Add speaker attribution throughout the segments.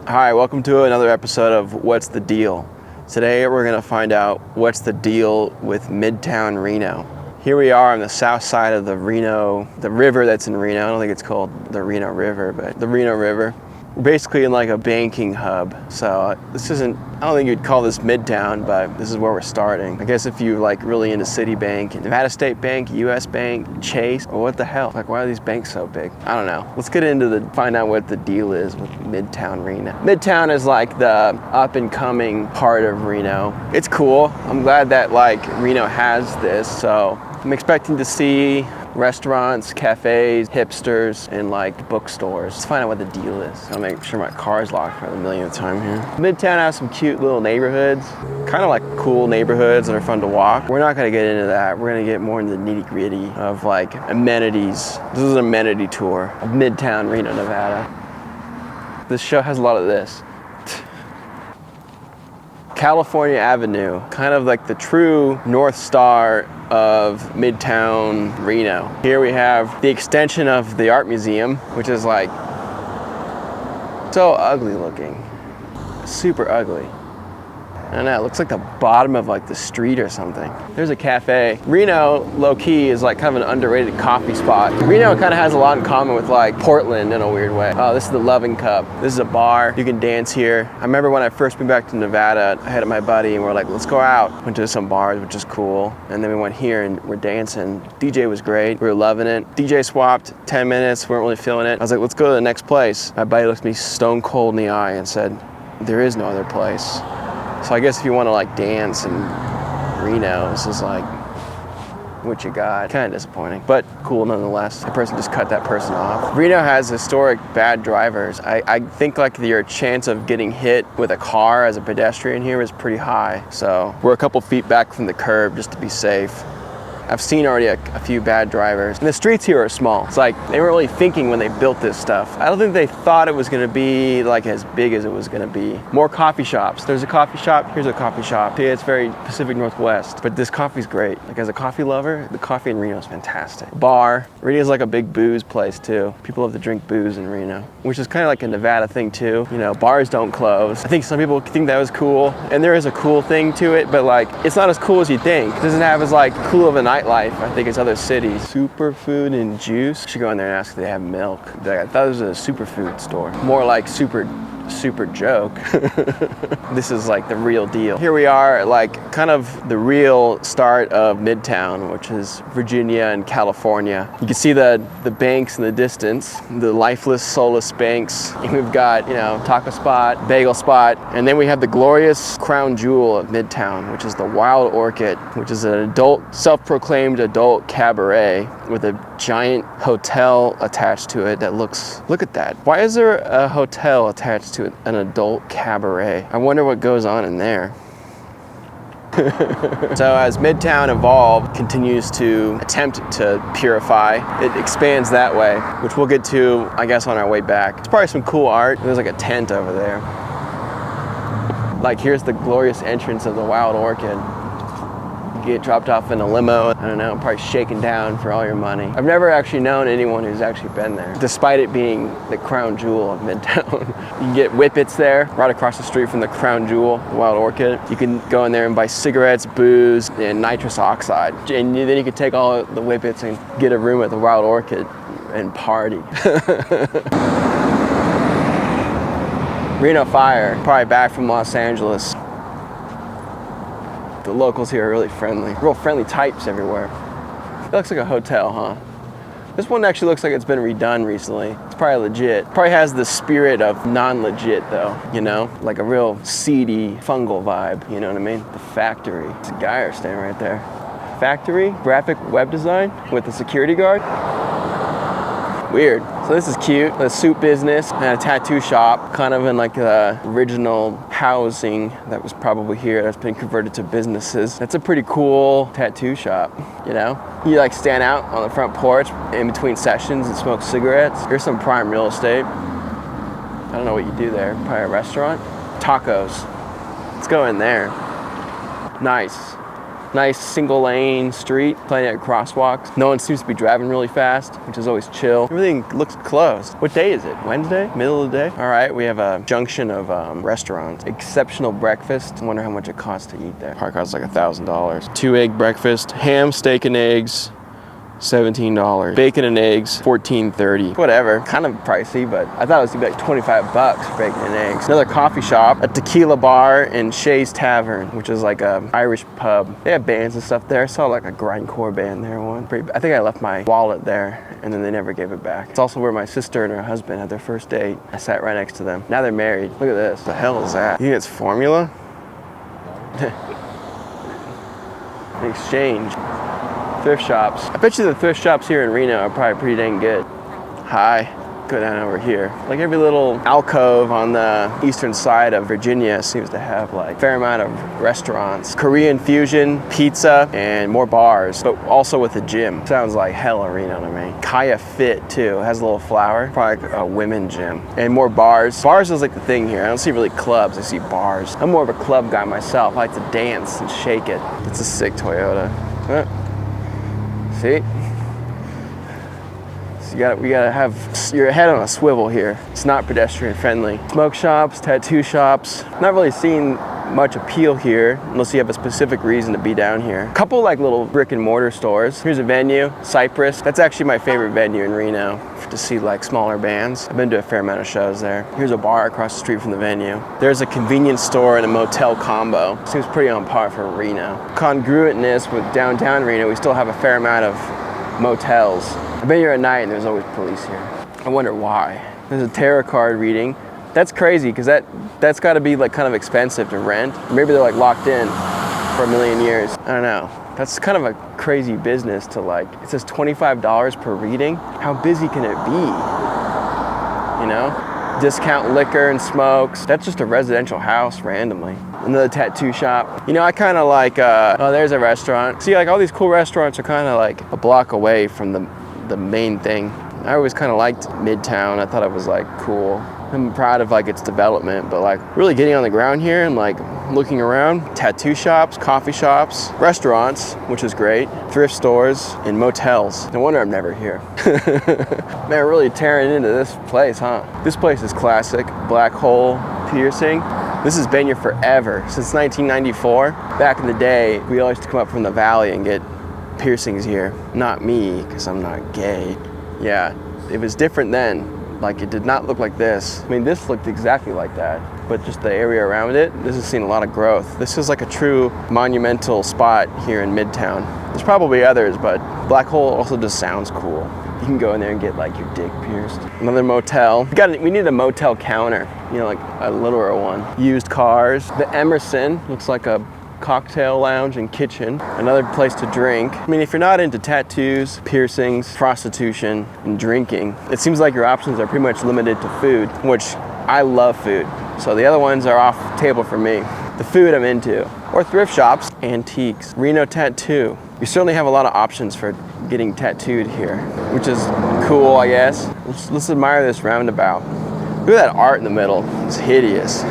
Speaker 1: Hi, welcome to another episode of What's the Deal? Today we're going to find out what's the deal with Midtown Reno. Here we are on the south side of the river that's in Reno. I don't think it's called the Reno River, but the Reno River. We're basically in like a banking hub. So this isn't, I don't think you'd call this Midtown, but this is where we're starting. I guess if you like really into Citibank, Nevada State Bank, US Bank, Chase, or what the hell? Like, why are these banks so big? I don't know. Let's get into find out what the deal is with Midtown Reno. Midtown is like the up and coming part of Reno. It's cool. I'm glad that like Reno has this. So I'm expecting to see restaurants, cafes, hipsters, and like bookstores. Let's find out what the deal is. I'll make sure my car's locked for the millionth time here. Midtown has some cute little neighborhoods, kind of like cool neighborhoods that are fun to walk. We're not gonna get into that. We're gonna get more into the nitty gritty of like amenities. This is an amenity tour of Midtown Reno, Nevada. This show has a lot of this. California Avenue, kind of like the true North Star of Midtown Reno. Here we have the extension of the art museum, which is like so ugly looking, super ugly. I don't know, it looks like the bottom of like the street or something. There's a cafe. Reno, low-key, is like kind of an underrated coffee spot. Reno kind of has a lot in common with like Portland in a weird way. Oh, this is the Loving Cup. This is a bar. You can dance here. I remember when I first moved back to Nevada, I had my buddy and we're like, let's go out. Went to some bars, which is cool. And then we went here and we're dancing. DJ was great. We were loving it. DJ swapped 10 minutes. We weren't really feeling it. I was like, let's go to the next place. My buddy looked me stone cold in the eye and said, there is no other place. So I guess if you want to like dance in Reno, this is like what you got. Kind of disappointing, but cool nonetheless. The person just cut that person off. Reno has historic bad drivers. I think like your chance of getting hit with a car as a pedestrian here is pretty high. So we're a couple feet back from the curb just to be safe. I've seen already a few bad drivers. And the streets here are small. It's like they weren't really thinking when they built this stuff. I don't think they thought it was gonna be like as big as it was gonna be. More coffee shops. There's a coffee shop, here's a coffee shop. Yeah, it's very Pacific Northwest, but this coffee's great. Like as a coffee lover, the coffee in Reno is fantastic. Bar. Reno's like a big booze place too. People love to drink booze in Reno, which is kind of like a Nevada thing too. You know, bars don't close. I think some people think that was cool, and there is a cool thing to it, but like it's not as cool as you think. It doesn't have as like cool of a nightlife, I think, as other cities. Superfood and juice. You should go in there and ask if they have milk. I thought it was a superfood store. More like super joke. This is like the real deal. Here we are, like kind of the real start of Midtown, which is Virginia and California. You can see the banks in the distance, the lifeless, soulless banks. And we've got, you know, taco spot, bagel spot, and then we have the glorious crown jewel of Midtown, which is the Wild Orchid, which is an self-proclaimed adult cabaret with a giant hotel attached to it that looks, look at that. Why is there a hotel attached to an adult cabaret? I wonder what goes on in there. So as Midtown evolved, continues to attempt to purify, it expands that way, which we'll get to, I guess, on our way back. It's probably some cool art. There's like a tent over there. Like here's the glorious entrance of the Wild Orchid. Get dropped off in a limo, I don't know, probably shaken down for all your money. I've never actually known anyone who's actually been there, despite it being the crown jewel of Midtown. You can get whippets there, right across the street from the crown jewel, the Wild Orchid. You can go in there and buy cigarettes, booze, and nitrous oxide. And then you can take all the whippets and get a room at the Wild Orchid and party. Reno Fire, probably back from Los Angeles. The locals here are really friendly. Real friendly types everywhere. It looks like a hotel, huh? This one actually looks like it's been redone recently. It's probably legit. Probably has the spirit of non-legit though, you know? Like a real seedy, fungal vibe, you know what I mean? The Factory. It's a guy standing right there. Factory, graphic web design with a security guard. Weird. So this is cute. A suit business and a tattoo shop, kind of in like the original housing that was probably here that's been converted to businesses. That's a pretty cool tattoo shop, you know? You like stand out on the front porch in between sessions and smoke cigarettes. Here's some prime real estate. I don't know what you do there. Probably a restaurant. Tacos. Let's go in there. Nice. Nice single lane street, plenty of crosswalks. No one seems to be driving really fast, which is always chill. Everything looks closed. What day is it? Wednesday? Middle of the day? All right, we have a junction of restaurants. Exceptional breakfast. I wonder how much it costs to eat there. Probably costs like $1,000. 2-egg breakfast, ham, steak, and eggs. $17. Bacon and eggs, $14.30. Whatever, kind of pricey, but I thought it was gonna be like 25 bucks for bacon and eggs. Another coffee shop, a tequila bar, and Shay's Tavern, which is like a Irish pub. They have bands and stuff there. I saw like a grindcore band there one. I think I left my wallet there and then they never gave it back. It's also where my sister and her husband had their first date. I sat right next to them. Now they're married. Look at this. The hell is that? You think it's formula? An exchange. Thrift shops. I bet you the thrift shops here in Reno are probably pretty dang good. Hi. Go down over here. Like every little alcove on the eastern side of Virginia seems to have like a fair amount of restaurants. Korean fusion, pizza, and more bars, but also with a gym. Sounds like hella Reno to me. Kaya Fit too, has a little flower. Probably a women gym. And more bars. Bars is like the thing here. I don't see really clubs, I see bars. I'm more of a club guy myself. I like to dance and shake it. It's a sick Toyota. See? So we gotta have your head on a swivel here. It's not pedestrian friendly. Smoke shops, tattoo shops. Not really seeing much appeal here unless you have a specific reason to be down here. A couple like little brick and mortar stores. Here's a venue, Cypress. That's actually my favorite venue in Reno to see like smaller bands. I've been to a fair amount of shows there. Here's a bar across the street from the venue. There's a convenience store and a motel combo. Seems pretty on par for Reno. Congruentness with downtown Reno, we still have a fair amount of motels. I've been here at night and there's always police here. I wonder why. There's a tarot card reading. That's crazy because that's got to be like kind of expensive to rent. Maybe they're like locked in for a million years. I don't know. That's kind of a crazy business to like, it says $25 per reading. How busy can it be? You know? Discount liquor and smokes. That's just a residential house randomly. Another tattoo shop. You know, I kind of like, oh, there's a restaurant. See, like all these cool restaurants are kind of like a block away from the main thing. I always kind of liked Midtown. I thought it was like cool. I'm proud of like its development, but like really getting on the ground here and like looking around, tattoo shops, coffee shops, restaurants, which is great, thrift stores, and motels. No wonder I'm never here. Man, really tearing into this place, huh? This place is classic. Black hole piercing. This has been here forever, since 1994. Back in the day, we always used to come up from the valley and get piercings here. Not me, because I'm not gay. Yeah, it was different then. Like it did not look like this. I mean, this looked exactly like that, but just the area around it, this has seen a lot of growth. This is like a true monumental spot here in Midtown. There's probably others, but Black Hole also just sounds cool. You can go in there and get like your dick pierced. Another motel. We need a motel counter, you know, like a literal one. Used cars. The Emerson looks like a cocktail lounge and kitchen. Another place to drink. I mean, if you're not into tattoos, piercings, prostitution, and drinking, it seems like your options are pretty much limited to food, which I love food. So the other ones are off table for me. The food I'm into. Or thrift shops, antiques, Reno tattoo. You certainly have a lot of options for getting tattooed here, which is cool, I guess. Let's admire this roundabout. Look at that art in the middle. It's hideous.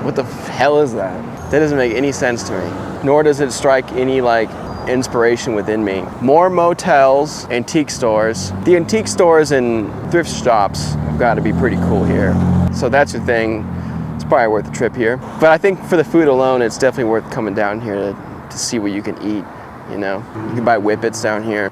Speaker 1: What the hell is that? That doesn't make any sense to me. Nor does it strike any like inspiration within me. More motels, antique stores. The antique stores and thrift shops have got to be pretty cool here. So that's your thing. It's probably worth the trip here. But I think for the food alone, it's definitely worth coming down here to see what you can eat, you know? You can buy whippets down here.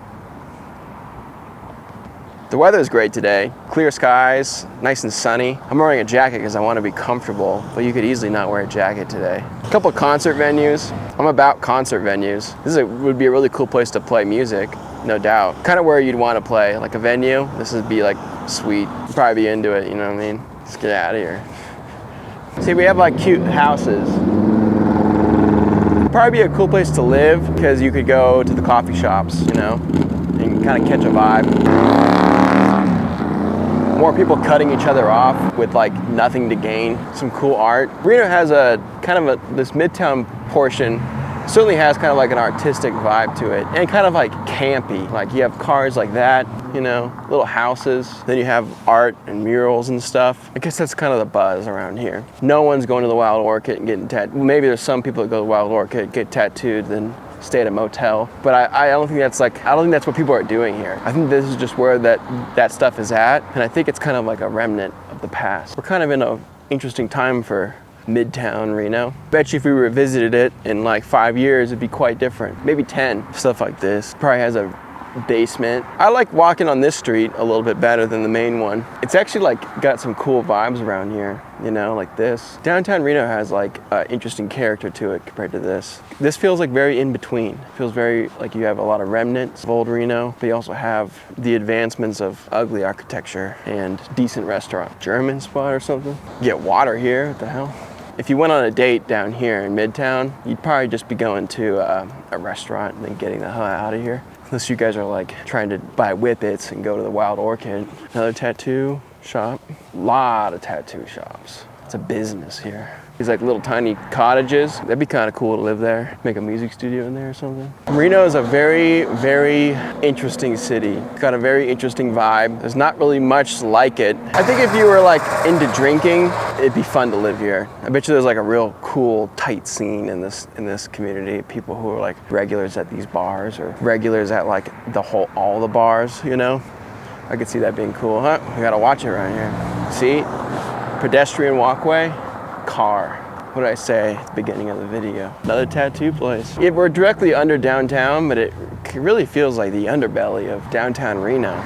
Speaker 1: The weather is great today. Clear skies, nice and sunny. I'm wearing a jacket because I want to be comfortable, but you could easily not wear a jacket today. A couple of concert venues. I'm about concert venues. This would be a really cool place to play music, no doubt. Kind of where you'd want to play, like a venue. This would be like sweet. You'd probably be into it, you know what I mean? Let's get out of here. See, we have like cute houses. Probably be a cool place to live because you could go to the coffee shops, you know, and kind of catch a vibe. More people cutting each other off with like nothing to gain. Some cool art. Reno has a kind of this Midtown portion Certainly has kind of like an artistic vibe to it, and kind of like campy. Like you have cars like that, you know, little houses. Then you have art and murals and stuff. I guess that's kind of the buzz around here. No one's going to the Wild Orchid and getting tattooed. Maybe there's some people that go to the Wild Orchid, get tattooed, then stay at a motel. But I don't think that's what people are doing here. I think this is just where that stuff is at, and I think it's kind of like a remnant of the past. We're kind of in an interesting time for Midtown Reno. Bet you if we revisited it in like 5 years, it'd be quite different. Maybe 10. Stuff like this. Probably has a basement. I like walking on this street a little bit better than the main one. It's actually like got some cool vibes around here, you know, like this. Downtown Reno has like interesting character to it compared to this. This feels like very in between. It feels very like you have a lot of remnants of old Reno, but you also have the advancements of ugly architecture and decent restaurant. German spot or something. You get water here, what the hell? If you went on a date down here in Midtown, you'd probably just be going to a restaurant and then getting the hell out of here. Unless you guys are like trying to buy whippets and go to the Wild Orchid. Another tattoo shop. A lot of tattoo shops. It's a business here. These like little tiny cottages. That'd be kind of cool to live there. Make a music studio in there or something. Reno is a very, very interesting city. It's got a very interesting vibe. There's not really much like it. I think if you were like into drinking, it'd be fun to live here. I bet you there's like a real cool, tight scene in this community. People who are like regulars at these bars or regulars at like all the bars, you know? I could see that being cool. Huh? We gotta watch it right here. See? Pedestrian walkway. Car. What did I say at the beginning of the video? Another tattoo place. Yeah, we're directly under downtown, but it really feels like the underbelly of downtown Reno.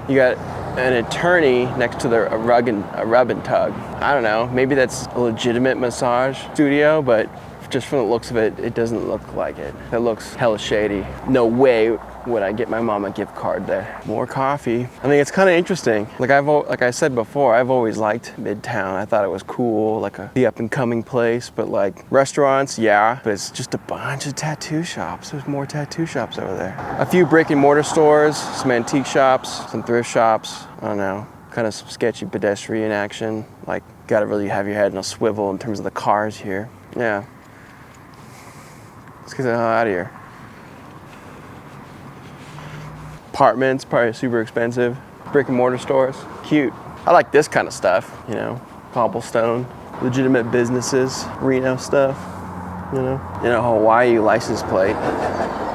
Speaker 1: You got an attorney next to a rub and tug. I don't know, maybe that's a legitimate massage studio, but just from the looks of it, it doesn't look like it. It looks hella shady. No way would I get my mom a gift card there. More coffee. I think it's kind of interesting. Like I said before, I've always liked Midtown. I thought it was cool, like the up and coming place, but like restaurants, yeah, but it's just a bunch of tattoo shops. There's more tattoo shops over there. A few brick and mortar stores, some antique shops, some thrift shops. I don't know, kind of some sketchy pedestrian action. Like, gotta really have your head in a swivel in terms of the cars here. Yeah. Let's get the hell out of here. Apartments, probably super expensive. Brick and mortar stores, cute. I like this kind of stuff, you know, cobblestone, legitimate businesses, Reno stuff, you know. In a Hawaii license plate.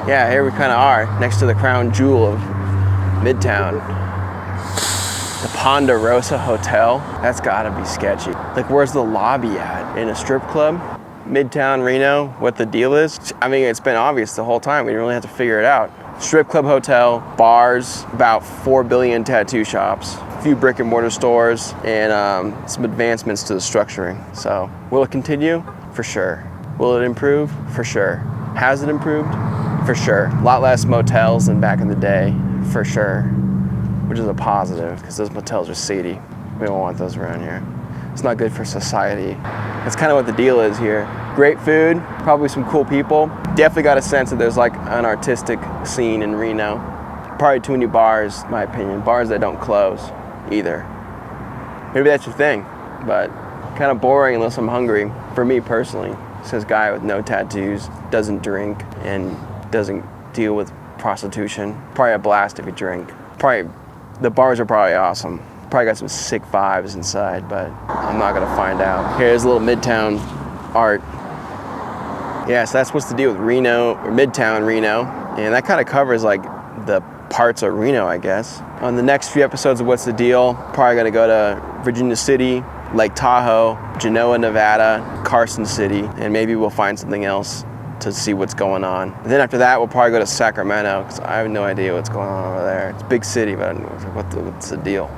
Speaker 1: Yeah, here we kind of are, next to the crown jewel of Midtown. The Ponderosa Hotel, that's gotta be sketchy. Like, where's the lobby at? In a strip club? Midtown Reno, what the deal is? I mean, it's been obvious the whole time. We didn't really have to figure it out. Strip club hotel, bars, about 4 billion tattoo shops, a few brick and mortar stores, and some advancements to the structuring. So, will it continue? For sure. Will it improve? For sure. Has it improved? For sure. A lot less motels than back in the day, for sure. Which is a positive, because those motels are seedy. We don't want those around here. It's not good for society. That's kind of what the deal is here. Great food, probably some cool people. Definitely got a sense that there's like an artistic scene in Reno. Probably too many bars, in my opinion. Bars that don't close either. Maybe that's your thing, but kind of boring unless I'm hungry. For me personally, says guy with no tattoos, doesn't drink, and doesn't deal with prostitution. Probably a blast if you drink. Probably, the bars are probably awesome. Probably got some sick vibes inside, but I'm not gonna find out. Here's a little Midtown art. Yeah, so that's what's the deal with Reno, or Midtown Reno, and that kind of covers like the parts of Reno, I guess. On the next few episodes of What's the Deal, probably gonna go to Virginia City, Lake Tahoe, Genoa, Nevada, Carson City, and maybe we'll find something else to see what's going on. And then after that, we'll probably go to Sacramento, because I have no idea what's going on over there. It's a big city, but what's the deal?